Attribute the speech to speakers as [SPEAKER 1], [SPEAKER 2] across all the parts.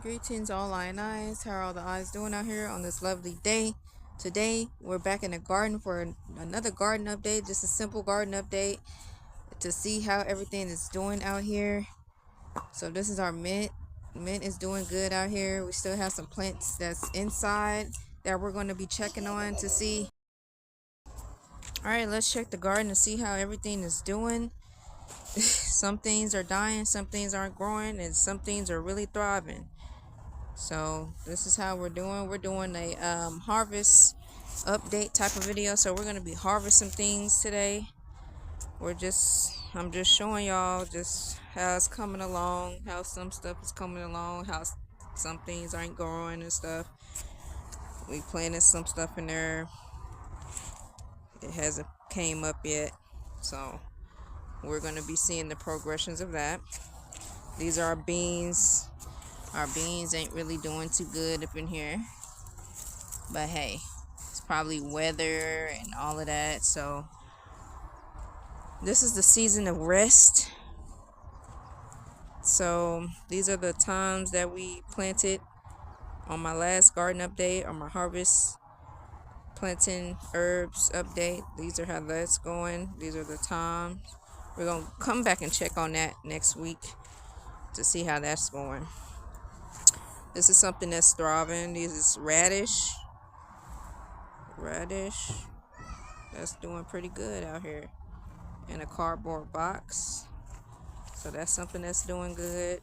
[SPEAKER 1] Greetings all eyes. How are all the eyes doing out here on this lovely day? Today we're back in the garden for another garden update, just a simple garden update to see how everything is doing out here. So this is our mint. Mint is doing good out here. We still have some plants that's inside that we're going to be checking on to see. Alright, let's check the garden to see how everything is doing. Some things are dying, some things aren't growing, and some things are really thriving. So this is how we're doing. We're doing a harvest update type of video. So we're going to be harvesting things today. I'm just showing y'all just how it's coming along, how some stuff is coming along, how some things aren't growing and stuff. We planted some stuff in there. It hasn't came up yet. So we're going to be seeing the progressions of that. These are our beans. Our beans ain't really doing too good up in here. But hey, it's probably weather and all of that. So this is the season of rest. So these are the times that we planted on my last garden update, or my harvest planting herbs update. These are how that's going. These are the times. We're going to come back and check on that next week to see how that's going. This is something that's thriving. This is radish. That's doing pretty good out here in a cardboard box. So that's something that's doing good.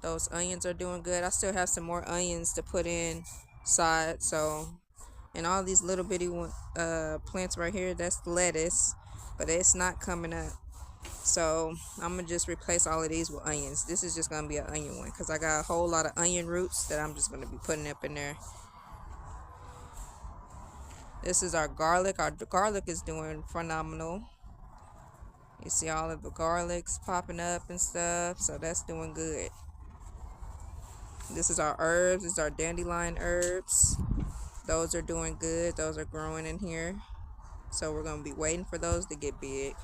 [SPEAKER 1] Those onions are doing good. I still have some more onions to put inside. So, and all these little bitty plants right here, that's lettuce, but it's not coming up. So I'm gonna just replace all of these with onions. This is just gonna be an onion one because I got a whole lot of onion roots that I'm just gonna be putting up in there. This is our garlic. Our garlic is doing phenomenal. You see all of the garlics popping up and stuff, so that's doing good. This is our herbs. This is our dandelion herbs. Those are doing good. Those are growing in here. So we're going to be waiting for those to get big.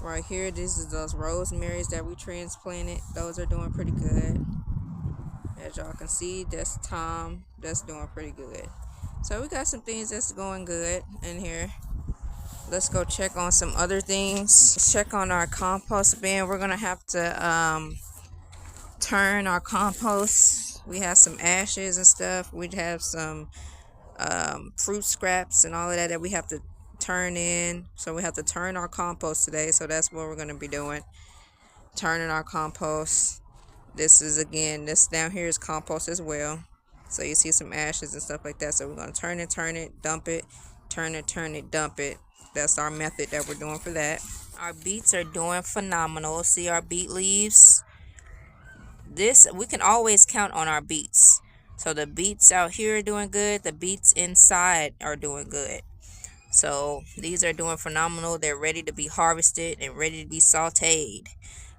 [SPEAKER 1] Right here, this is those rosemaries that we transplanted. Those are doing pretty good. As y'all can see, that's thyme. That's doing pretty good. So we got some things that's going good in here. Let's go check on some other things. Check on our compost bin. We're going to have to turn our compost. We have some ashes and stuff. We'd have some fruit scraps and all of that we have to turn in. So we have to turn our compost today. So that's what we're going to be doing. Turning our compost. This down here is compost as well. So you see some ashes and stuff like that. So we're going to turn it, dump it, turn it, dump it. That's our method that we're doing for that. Our beets are doing phenomenal. See our beet leaves? We can always count on our beets. So the beets out here are doing good. The beets inside are doing good. So these are doing phenomenal. They're ready to be harvested and ready to be sauteed.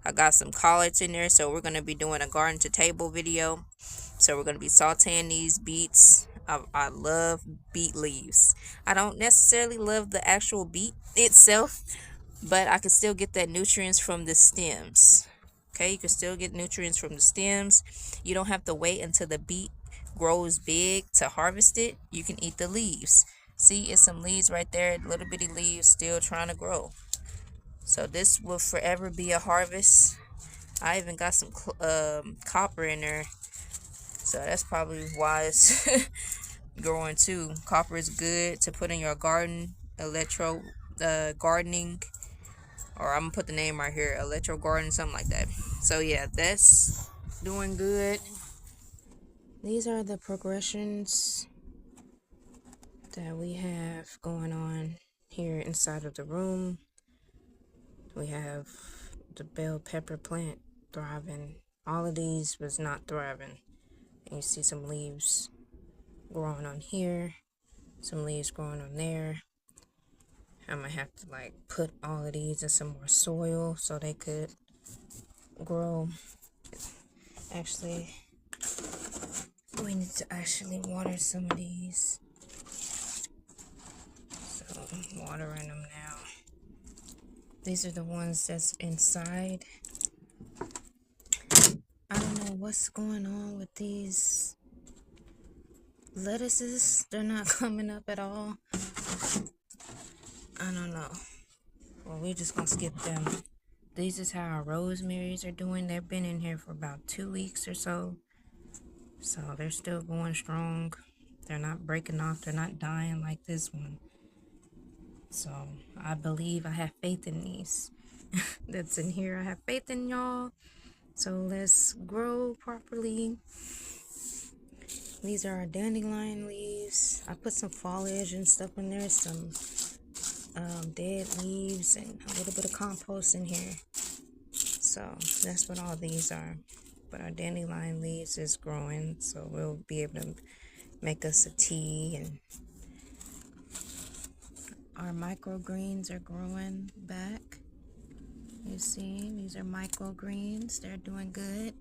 [SPEAKER 1] I got some collards in there, so we're going to be doing a garden to table video. So we're going to be sauteing these beets. I love beet leaves. I don't necessarily love the actual beet itself, but I can still get that nutrients from the stems. Okay, you can still get nutrients from the stems. You don't have to wait until the beet grows big to harvest it. You can eat the leaves. See, it's some leaves right there, little bitty leaves still trying to grow. So this will forever be a harvest. I even got some copper in there. So that's probably why it's growing too. Copper is good to put in your garden, gardening. Or I'm going to put the name right here, electro garden, something like that. So yeah, that's doing good. These are the progressions that we have going on here inside of the room. We have the bell pepper plant thriving. All of these was not thriving. And you see some leaves growing on here, some leaves growing on there. I'm gonna have to put all of these in some more soil so they could grow. Actually, we need to actually water some of these. So I'm watering them now. These are the ones that's inside. I don't know what's going on with these lettuces. They're not coming up at all. I don't know. Well, we're just gonna skip them. This is how our rosemaries are doing. They've been in here for about 2 weeks or so. So they're still going strong. They're not breaking off. They're not dying like this one. So I believe, I have faith in these that's in here. I have faith in y'all. So let's grow properly. These are our dandelion leaves. I put some foliage and stuff in there. Some dead leaves and a little bit of compost in here. So that's what all these are. But our dandelion leaves is growing, so we'll be able to make us a tea. And our microgreens are growing back. You see, these are microgreens. They're doing good.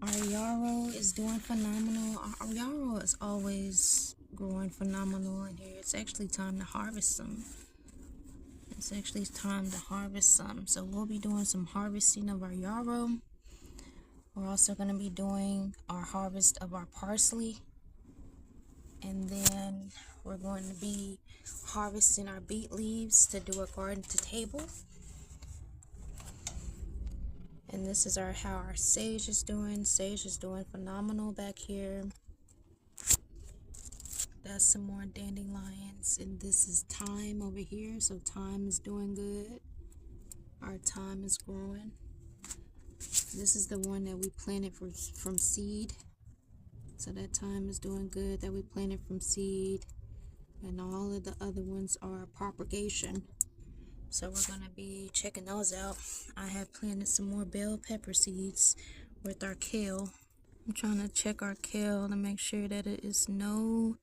[SPEAKER 1] Our yarrow is doing phenomenal. Our yarrow is always growing phenomenal in here. It's actually time to harvest some. It's actually time to harvest some. So we'll be doing some harvesting of our yarrow. We're also going to be doing our harvest of our parsley. And then we're going to be harvesting our beet leaves to do a garden to table. And this is how our sage is doing. Sage is doing phenomenal back here. That's some more dandelions. And this is thyme over here. So thyme is doing good. Our thyme is growing. This is the one that we planted from seed. So that thyme is doing good, that we planted from seed. And all of the other ones are propagation. So we're going to be checking those out. I have planted some more bell pepper seeds with our kale. I'm trying to check our kale to make sure that it is no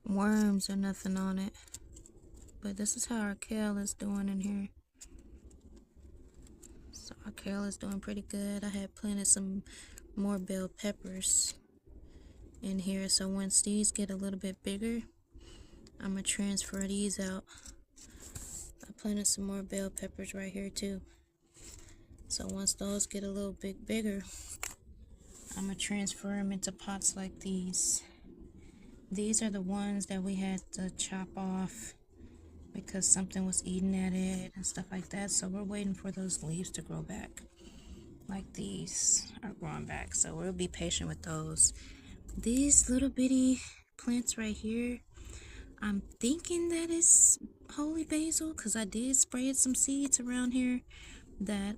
[SPEAKER 1] worms or nothing on it. But this is how our kale is doing in here. So our kale is doing pretty good. I had planted some more bell peppers in here. So once these get a little bit bigger, I'm going to transfer these out. I planted some more bell peppers right here too. So once those get a little bit bigger, I'm going to transfer them into pots like these. These are the ones that we had to chop off because something was eating at it and stuff like that. So we're waiting for those leaves to grow back. Like these are growing back. So we'll be patient with those. These little bitty plants right here, I'm thinking that it's holy basil because I did spray some seeds around here that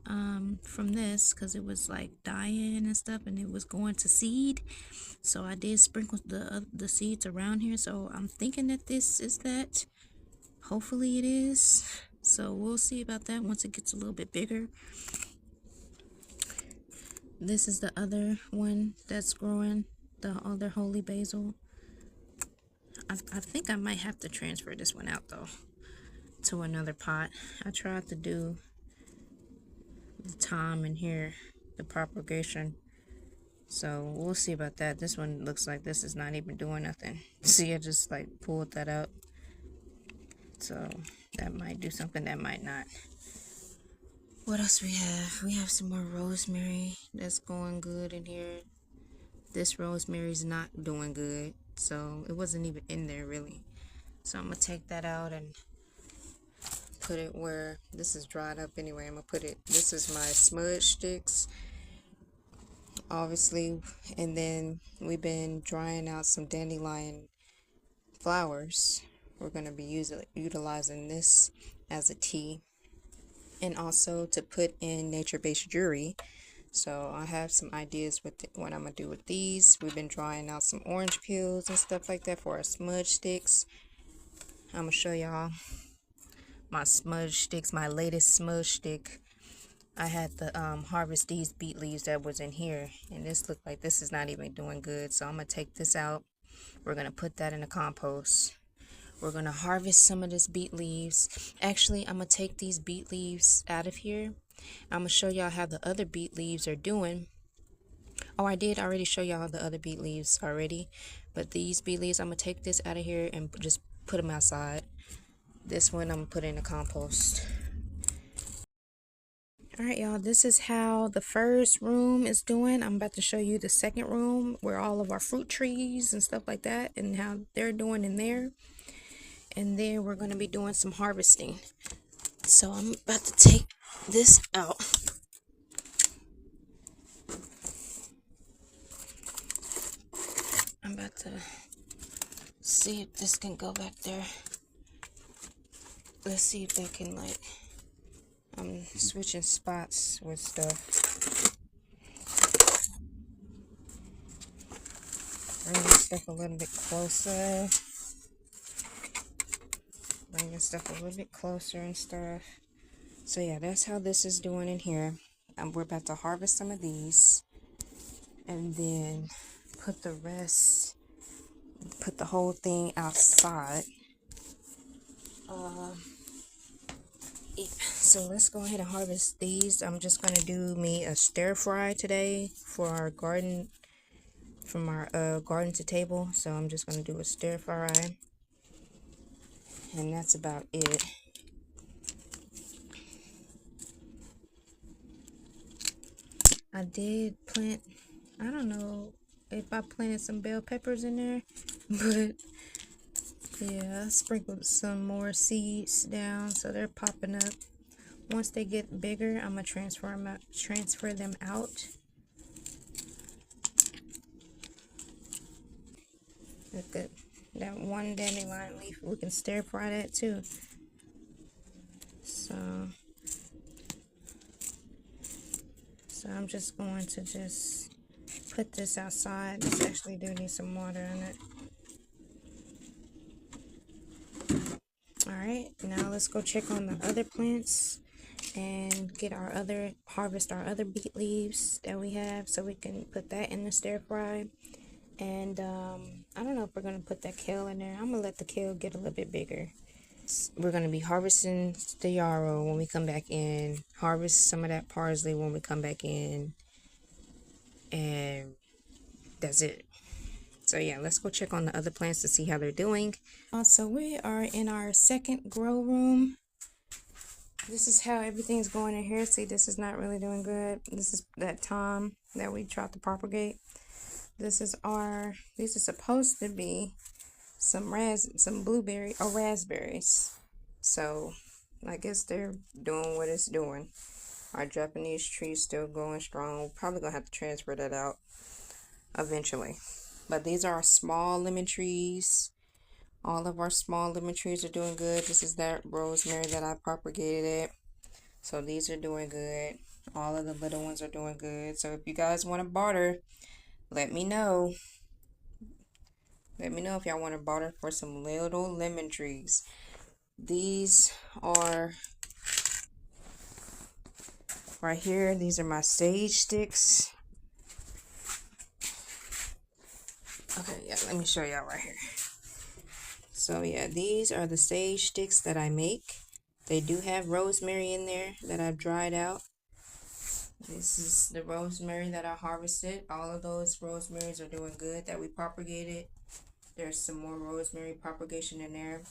[SPEAKER 1] from this because it was like dying and stuff and it was going to seed. So I did sprinkle the seeds around here. So I'm thinking that this is that. Hopefully it is. So we'll see about that once it gets a little bit bigger. This is the other one that's growing, the other holy basil. I think I might have to transfer this one out though to another pot. I tried to do the thyme in here, the propagation. So we'll see about that. This one looks like this is not even doing nothing. See, I just like pulled that out. So that might do something, that might not. What else we have? We have some more rosemary that's going good in here. This rosemary is not doing good, so it wasn't even in there really. So I'm gonna take that out and put it where this is dried up anyway. I'm gonna put it, this is my smudge sticks obviously, and then we've been drying out some dandelion flowers. We're going to be utilizing this as a tea and also to put in nature-based jewelry. So I have some ideas with what I'm going to do with these. We've been drying out some orange peels and stuff like that for our smudge sticks. I'm going to show y'all my smudge sticks, my latest smudge stick. I had to harvest these beet leaves that was in here, and this looked like this is not even doing good. So I'm going to take this out. We're going to put that in the compost. We're going to harvest some of this beet leaves. Actually, I'm going to take these beet leaves out of here. I'm going to show y'all how the other beet leaves are doing. Oh, I did already show y'all the other beet leaves already. But these beet leaves, I'm going to take this out of here and just put them outside. This one I'm gonna put in the compost. Alright, y'all, this is how the first room is doing. I'm about to show you the second room where all of our fruit trees and stuff like that and how they're doing in there. And then we're going to be doing some harvesting. So I'm about to take this out. I'm about to see if this can go back there. Let's see if that can, like, I'm switching spots with stuff. Bring this stuff a little bit closer. Bringing stuff a little bit closer and stuff. So yeah, that's how this is doing in here. We're about to harvest some of these. And then put the rest, put the whole thing outside. So let's go ahead and harvest these. I'm just going to do me a stir fry today for our garden, from our garden to table. So I'm just going to do a stir fry. And that's about it. I did plant, I don't know if I planted some bell peppers in there, but yeah, I sprinkled some more seeds down so they're popping up. Once they get bigger, I'm gonna transfer them out. Look at that one dandelion leaf. We can stir fry that too. So I'm just going to just put this outside. This actually do need some water in it. Alright, now let's go check on the other plants and get harvest our other beet leaves that we have so we can put that in the stir fry. And I don't know if we're going to put that kale in there. I'm going to let the kale get a little bit bigger. We're going to be harvesting the yarrow when we come back in. Harvest some of that parsley when we come back in. And that's it. So yeah, let's go check on the other plants to see how they're doing. So we are in our second grow room. This is how everything's going in here. See, this is not really doing good. This is that thyme that we tried to propagate. These are supposed to be some blueberry or raspberries. So I guess they're doing what it's doing. Our Japanese tree's still going strong. We're probably gonna have to transfer that out eventually. But these are our small lemon trees. All of our small lemon trees are doing good. This is that rosemary that I propagated. So these are doing good. All of the little ones are doing good. So if you guys want to barter, let me know. Let me know if y'all want to barter for some little lemon trees. These are right here. These are my sage sticks. Okay, yeah, let me show y'all right here. So yeah, these are the sage sticks that I make. They do have rosemary in there that I've dried out. This is the rosemary that I harvested. All of those rosemaries are doing good that we propagated. There's some more rosemary propagation in there.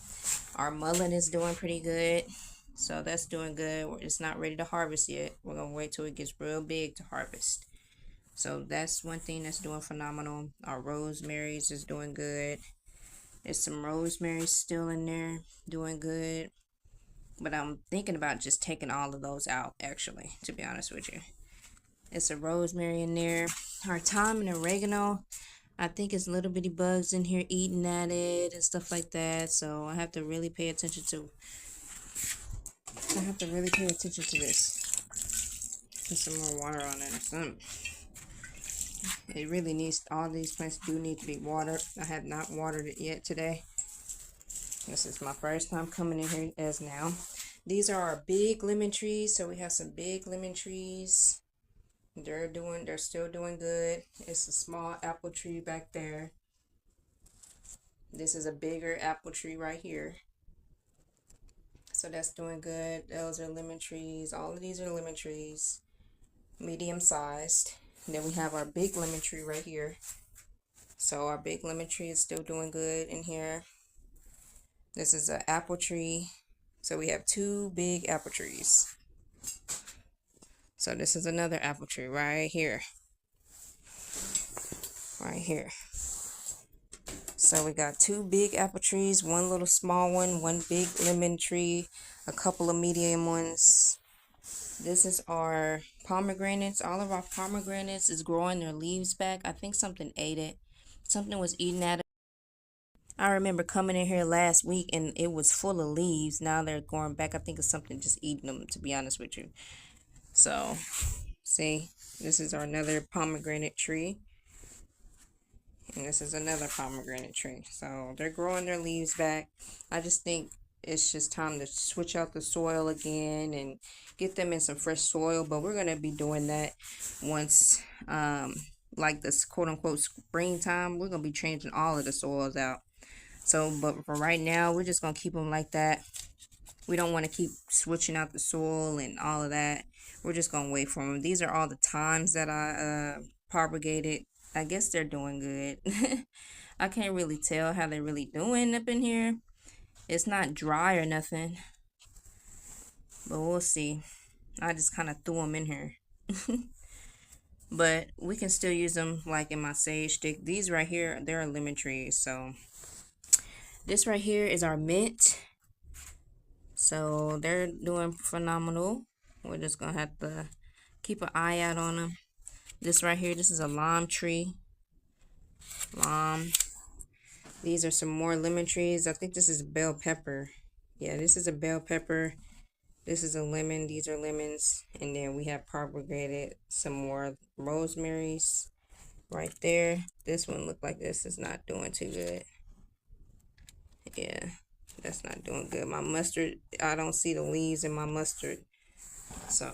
[SPEAKER 1] Our mullein is doing pretty good. So that's doing good. It's not ready to harvest yet. We're going to wait till it gets real big to harvest. So that's one thing that's doing phenomenal. Our rosemaries is doing good. There's some rosemary still in there doing good. But I'm thinking about just taking all of those out, actually, to be honest with you. It's a rosemary in there. Our thyme and oregano, I think it's little bitty bugs in here eating at it and stuff like that. So I have to really pay attention to this. Put some more water on it. It really needs, all these plants do need to be watered. I have not watered it yet today. This is my first time coming in here as now. These are our big lemon trees. So we have some big lemon trees. They're still doing good. It's a small apple tree back there. This is a bigger apple tree right here. So that's doing good. Those are lemon trees. All of these are lemon trees, medium sized. And then we have our big lemon tree right here. So our big lemon tree is still doing good in here. This is an apple tree. So we have 2 big apple trees. So this is another apple tree right here. Right here. So we got 2 big apple trees, 1 little small one, 1 big lemon tree, a couple of medium ones. This is our pomegranates. All of our pomegranates is growing their leaves back. I think something ate it. Something was eating at it. I remember coming in here last week and it was full of leaves. Now they're going back. I think it's something just eating them, to be honest with you. So, see, this is our another pomegranate tree. And this is another pomegranate tree. So they're growing their leaves back. I just think it's just time to switch out the soil again and get them in some fresh soil. But we're going to be doing that once, like this quote unquote springtime. We're going to be changing all of the soils out. So, but for right now, we're just going to keep them like that. We don't want to keep switching out the soil and all of that. We're just going to wait for them. These are all the times that I propagated. I guess they're doing good. I can't really tell how they're really doing up in here. It's not dry or nothing. But we'll see. I just kind of threw them in here. But we can still use them like in my sage stick. These right here, they're lemon trees. So this right here is our mint. So they're doing phenomenal. We're just going to have to keep an eye out on them. This right here, this is a lime tree. Lime. These are some more lemon trees. I think this is bell pepper. Yeah, this is a bell pepper. This is a lemon. These are lemons. And then we have propagated some more rosemaries right there. This one looked like this is not doing too good. Yeah, that's not doing good. My mustard, I don't see the leaves in my mustard. So,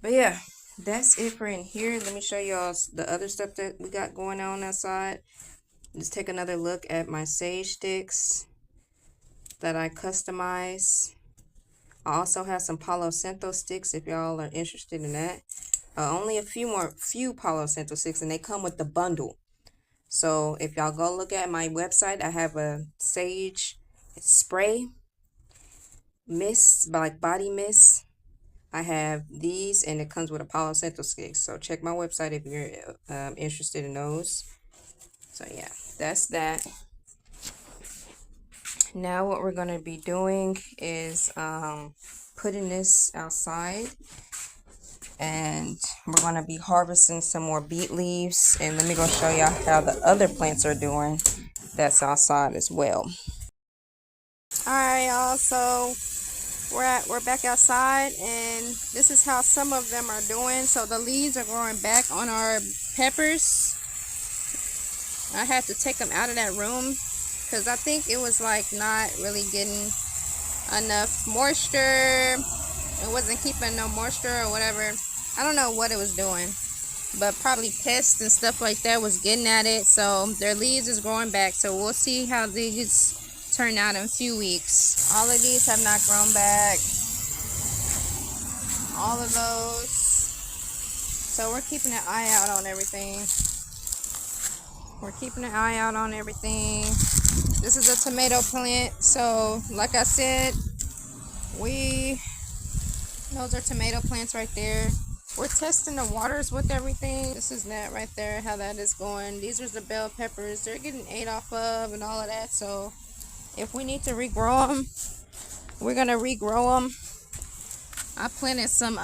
[SPEAKER 1] but yeah, that's it for in here. Let me show y'all the other stuff that we got going on outside. Just take another look at my sage sticks that I customize. I also have some Palo Santo sticks if y'all are interested in that. Only a few Palo Santo sticks, and they come with the bundle. So if y'all go look at my website, I have a sage spray mist, like body mist. I have these, and it comes with a Palo Santo stick. So check my website if you're interested in those. So yeah, that's that. Now what we're going to be doing is putting this outside. And we're going to be harvesting some more beet leaves. And let me go show y'all how the other plants are doing that's outside as well. Alright y'all, so we're back outside, and this is how some of them are doing. So the leaves are growing back on our peppers. I had to take them out of that room because I think it was like not really getting enough moisture. It wasn't keeping no moisture or whatever. I don't know what it was doing, but probably pests and stuff like that was getting at it. So their leaves is growing back. So we'll see how these turn out in a few weeks. All of these have not grown back. All of those. So we're keeping an eye out on everything. We're keeping an eye out on everything. This is a tomato plant. So like I said, those are tomato plants right there. We're testing the waters with everything. This is that right there, how that is going. These are the bell peppers. They're getting ate off of and all of that. So if we need to regrow them, we're going to regrow them. I planted some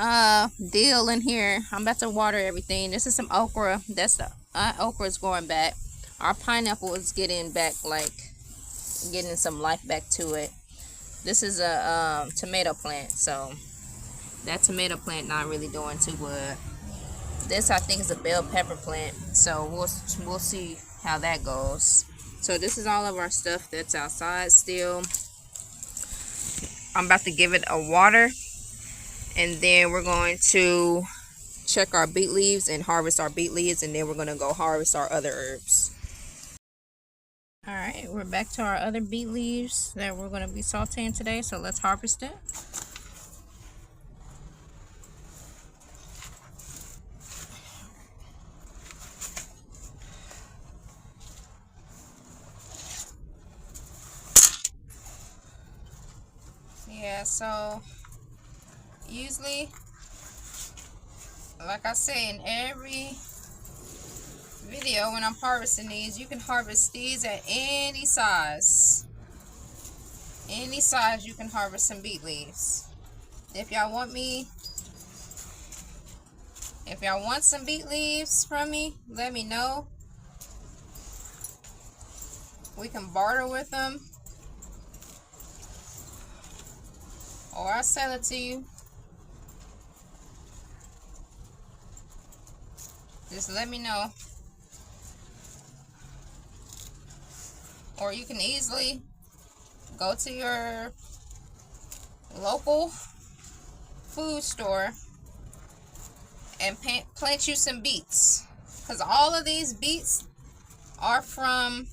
[SPEAKER 1] dill in here. I'm about to water everything. This is some okra. That's the okra is going back. Our pineapple is getting back, like getting some life back to it. This is a tomato plant. So that tomato plant not really doing too good. This I think is a bell pepper plant. So we'll see how that goes. So this is all of our stuff that's outside still. I'm about to give it a water, and then we're going to check our beet leaves and harvest our beet leaves, and then we're going to go harvest our other herbs. Alright, we're back to our other beet leaves that we're going to be sauteing today, so let's harvest it. Yeah, so usually, like I say in every video when I'm harvesting these, you can harvest these at any size. Any size you can harvest some beet leaves. If y'all want some beet leaves from me, let me know. We can barter with them, or I'll sell it to you. Just let me know. Or you can easily go to your local food store and plant you some beets, because all of these beets are from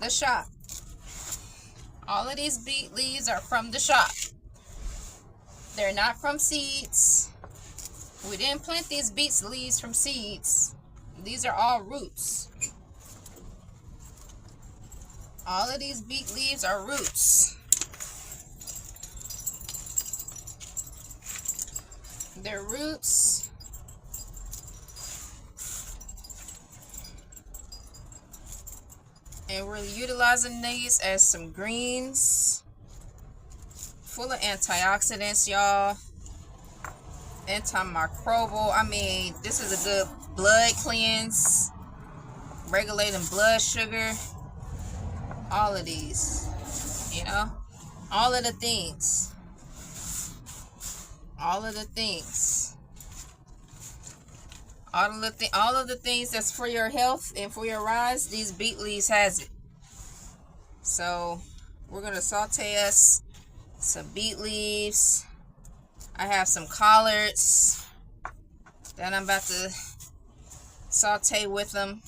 [SPEAKER 1] the shop. All of these beet leaves are from the shop. They're not from seeds. We didn't plant these beet leaves from seeds. These are all roots. All of these beet leaves are roots. They're roots. And we're utilizing these as some greens. Full of antioxidants, y'all. Antimicrobial. I mean, this is a good blood cleanse. Regulating blood sugar. All of these. You know? All of the things. All of the things. All of the things that's for your health and for your rise, these beet leaves has it. So we're gonna saute us some beet leaves. I have some collards that I'm about to saute with them.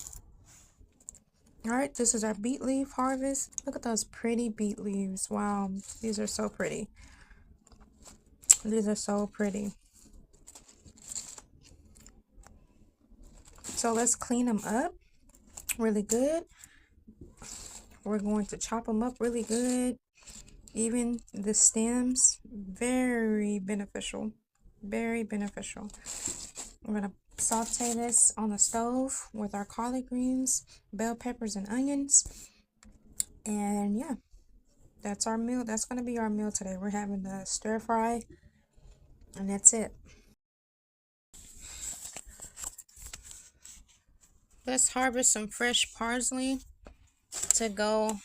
[SPEAKER 1] All right, this is our beet leaf harvest. Look at those pretty beet leaves. Wow, these are so pretty. These are so pretty. So let's clean them up really good. We're going to chop them up really good. Even the stems, very beneficial. Very beneficial. We're going to saute this on the stove with our collard greens, bell peppers, and onions. And yeah, that's our meal. That's going to be our meal today. We're having the stir fry, and that's it. Let's harvest some fresh parsley to go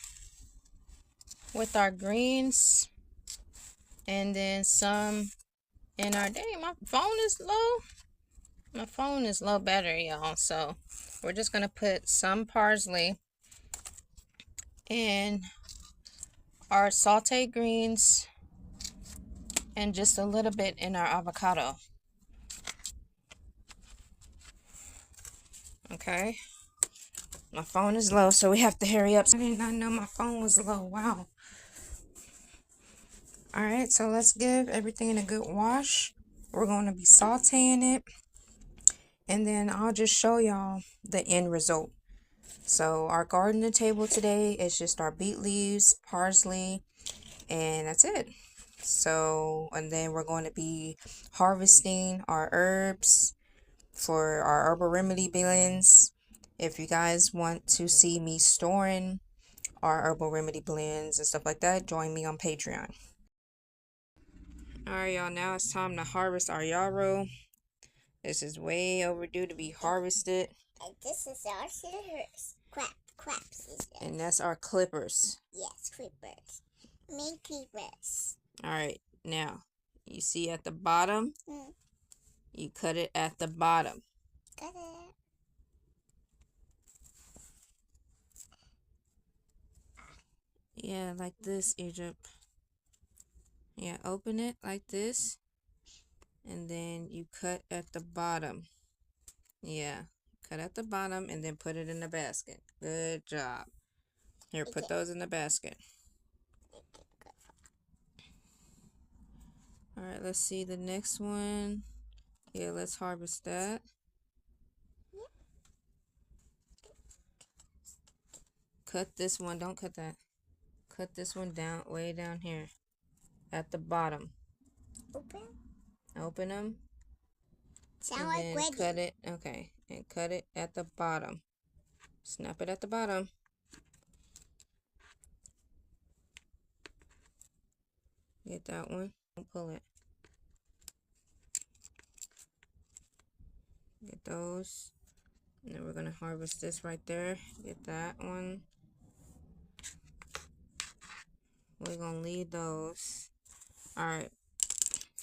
[SPEAKER 1] with our greens, and then some in our day. My phone is low. My phone is low battery, y'all. So we're just gonna put some parsley in our sauteed greens and just a little bit in our avocado. Okay. My phone is low, so we have to hurry up. I did not know my phone was low. Wow. Alright, so let's give everything a good wash. We're going to be sauteing it. And then I'll just show y'all the end result. So our garden table today is just our beet leaves, parsley, and that's it. So, and then we're going to be harvesting our herbs for our Herbal Remedy blends. If you guys want to see me storing our Herbal Remedy blends and stuff like that, join me on Patreon. Alright, y'all, now it's time to harvest our yarrow. This is way overdue to be harvested.
[SPEAKER 2] And this is our scissors. Crap scissors.
[SPEAKER 1] And that's our clippers.
[SPEAKER 2] Yes, clippers. Main clippers.
[SPEAKER 1] Alright, now, you see at the bottom? You cut it at the bottom.
[SPEAKER 2] Got it.
[SPEAKER 1] Yeah, like this, Egypt. Yeah, open it like this. And then you cut at the bottom. Yeah, cut at the bottom and then put it in the basket. Good job. Here, put those in the basket. Alright, let's see the next one. Yeah, let's harvest that. Cut this one. Don't cut that. cut this one down, way down here at the bottom. Open them.
[SPEAKER 2] Sound like
[SPEAKER 1] then
[SPEAKER 2] ready.
[SPEAKER 1] cut it. Okay, and cut it at the bottom. Snap it at the bottom. Get that one. Pull it. Get those. And then we're gonna harvest this right there. Get that one. We're gonna leave those. Alright.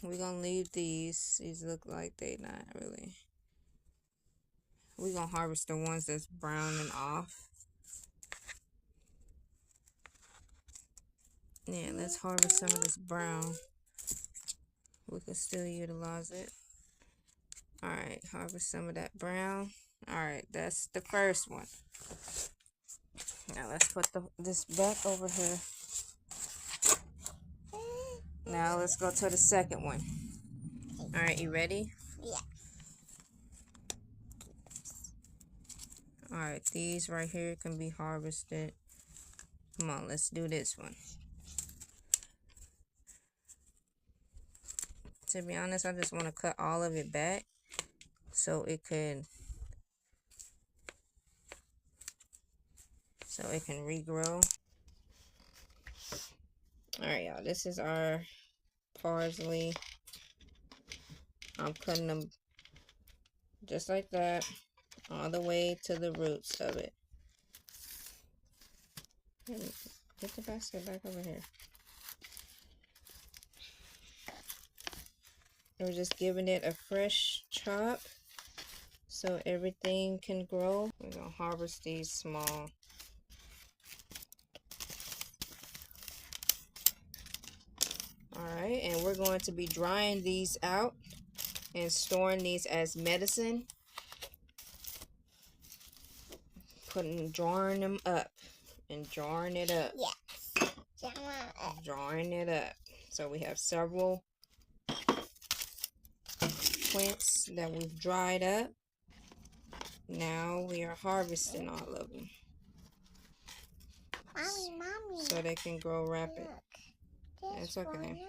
[SPEAKER 1] We're gonna leave these. These look like they not really. We're gonna harvest the ones that's brown and off. Yeah, let's harvest some of this brown. We can still utilize it. Alright, harvest some of that brown. Alright, that's the first one. Now let's put this back over here. Now let's go to the second one. Alright, you ready?
[SPEAKER 2] Yeah.
[SPEAKER 1] Alright, these right here can be harvested. Come on, let's do this one. To be honest, I just want to cut all of it back so it can regrow. Alright, y'all, this is our parsley. I'm cutting them just like that, all the way to the roots of it. Get the basket back over here. We're just giving it a fresh chop so everything can grow. We're going to harvest these small. Alright, and we're going to be drying these out and storing these as medicine. Drawing them up and drawing it up.
[SPEAKER 2] Yes.
[SPEAKER 1] Drawing it up. So we have several plants that we've dried up. Now we are harvesting all of them.
[SPEAKER 2] Mommy.
[SPEAKER 1] So they can grow rapid. It's okay.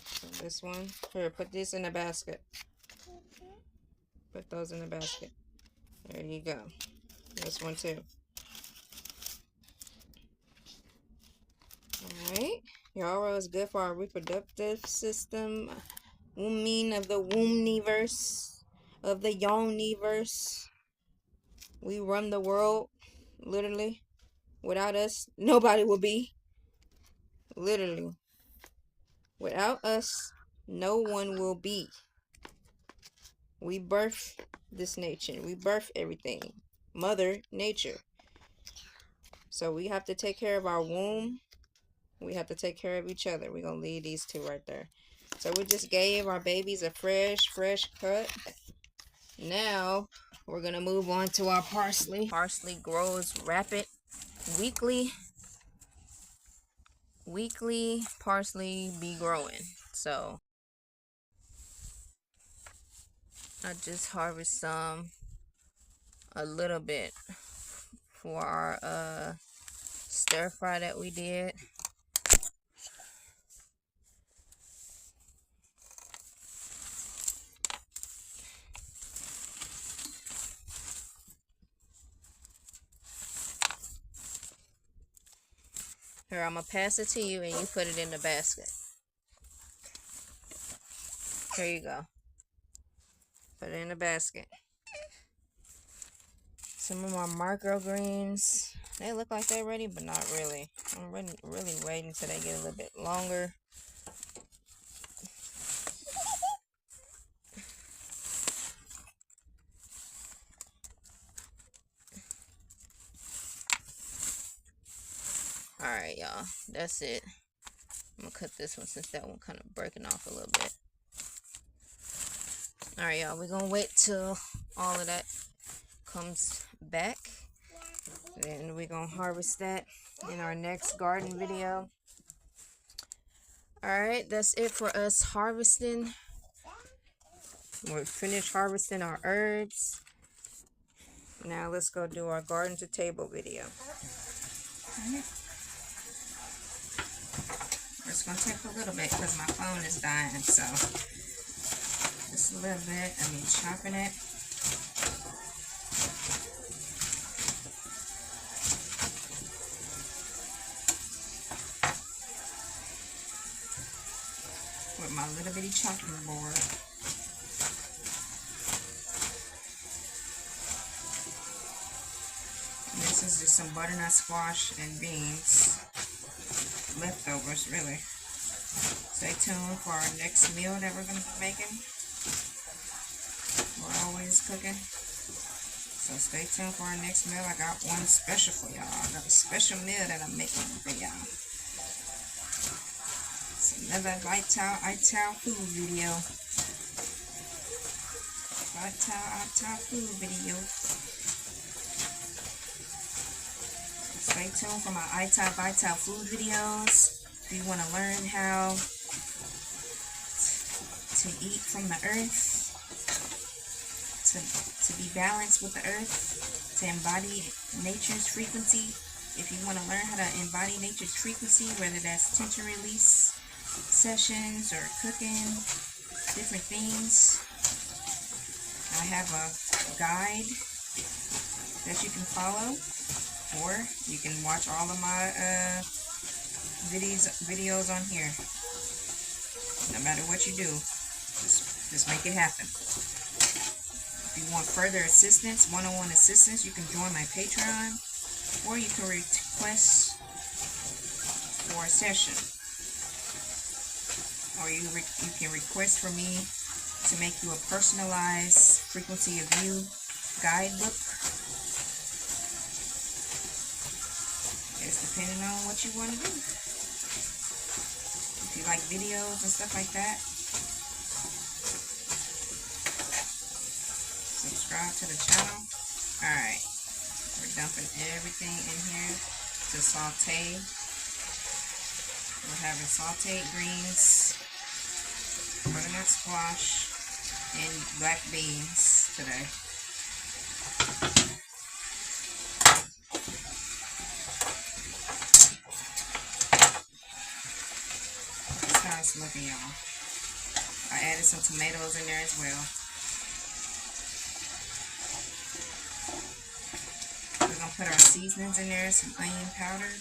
[SPEAKER 1] So this one. Here, put this in a basket. Put those in the basket. There you go. This one too. Alright. Yarrow is good for our reproductive system. Wombing of the womb-niverse, of the yoniverse. We run the world, literally. Without us, nobody will be. Literally. Without us, no one will be. We birth this nature. We birth everything. Mother Nature. So we have to take care of our womb. We have to take care of each other. We're going to leave these two right there. So we just gave our babies a fresh cut. Now we're going to move on to our parsley. Parsley grows rapid. Weekly parsley be growing. So I just harvest a little bit for our stir fry that we did. Here, I'm going to pass it to you and you put it in the basket. Here you go. Put it in the basket. Some of my microgreens. They look like they're ready, but not really. I'm really waiting until they get a little bit longer. Alright, y'all. That's it. I'm going to cut this one since that one kind of breaking off a little bit. Alright, y'all. We're going to wait till all of that comes back. Then we're going to harvest that in our next garden video. Alright, that's it for us harvesting. We're finished harvesting our herbs. Now let's go do our garden to table video. Alright. It's going to take a little bit because my phone is dying, so just a little bit. I mean, chopping it. With my little bitty chopping board. And this is just some butternut squash and beans. Leftovers, really. Stay tuned for our next meal that we're going to be making. We're always cooking. So stay tuned for our next meal. I got one special for y'all. I got a special meal that I'm making for y'all. It's another ital food video. Ital food video. Stay tuned for my ital food videos. If you want to learn how to eat from the earth, to be balanced with the earth, to embody nature's frequency. If you want to learn how to embody nature's frequency, whether that's tension release sessions or cooking, different things, I have a guide that you can follow, or you can watch all of my videos on here. No matter what you do, just make it happen. If you want further assistance, one-on-one assistance, you can join my Patreon, or you can request for a session, or you can request for me to make you a personalized frequency of you guidebook. It's depending on what you want to do. If you like videos and stuff like that, subscribe to the channel. Alright, we're dumping everything in here to saute. We're having sauteed greens, butternut squash, and black beans today. That's how it's looking, y'all. I added some tomatoes in there as well. We're going to put our seasonings in there, some onion powder,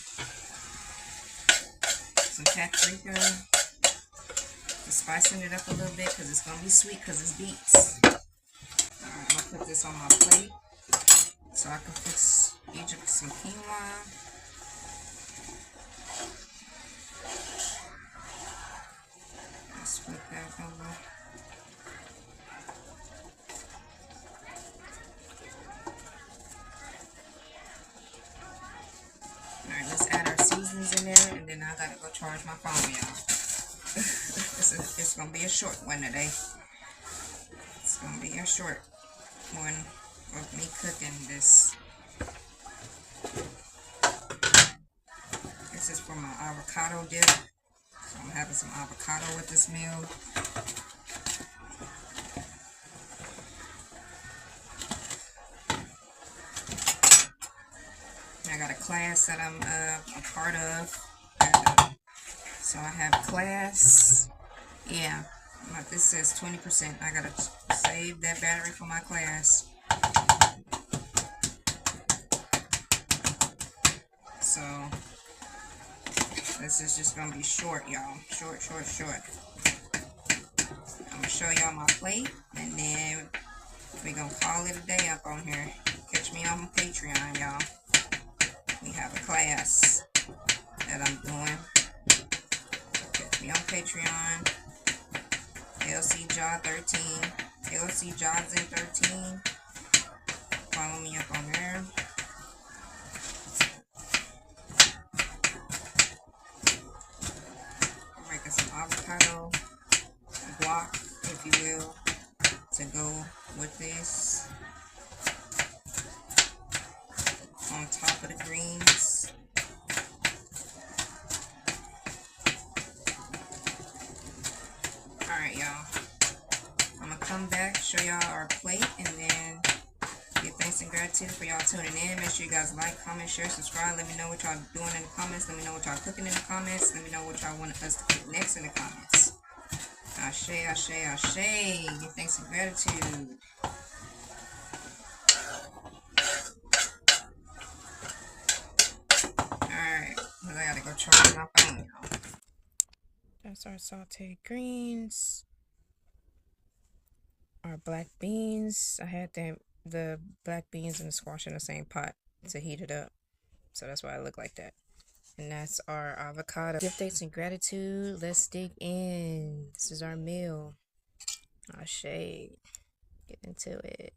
[SPEAKER 1] some paprika, just spicing it up a little bit because it's going to be sweet because it's beets. Alright, I'm going to put this on my plate so I can fix Egypt some quinoa. Let's flip that over. Alright, let's add our seasonings in there, and then I gotta go charge my phone, y'all. It's gonna be a short one today. It's gonna be a short one of me cooking this. This is for my avocado dip. So I'm having some avocado with this meal. I got a class that I'm a part of. So I have class. Yeah, this says 20%. I gotta save that battery for my class. So this is just gonna be short, y'all. Short. I'm gonna show y'all my plate, and then we're gonna call it a day up on here. Catch me on Patreon, y'all. We have a class that I'm doing. Catch me on Patreon. ElSea Jahzen 13. ElSea Jahzen 13. Follow me up on there. I'm making some avocado guac, if you will, to go with this. On top of the greens. Alright, y'all. I'm gonna come back, show y'all our plate, and then get things thanks and gratitude for y'all tuning in. Make sure you guys like, comment, share, subscribe. Let me know what y'all doing in the comments. Let me know what y'all cooking in the comments. Let me know what y'all want us to cook next in the comments. Ashe, ashe, ashe. Give thanks and gratitude. Alright, I gotta go charge my phone, y'all. That's our sauteed greens. Our black beans. I had the black beans and the squash in the same pot to heat it up. So that's why I look like that. And that's our avocado. Give thanks and gratitude. Let's dig in. This is our meal. Ashe. Get into it.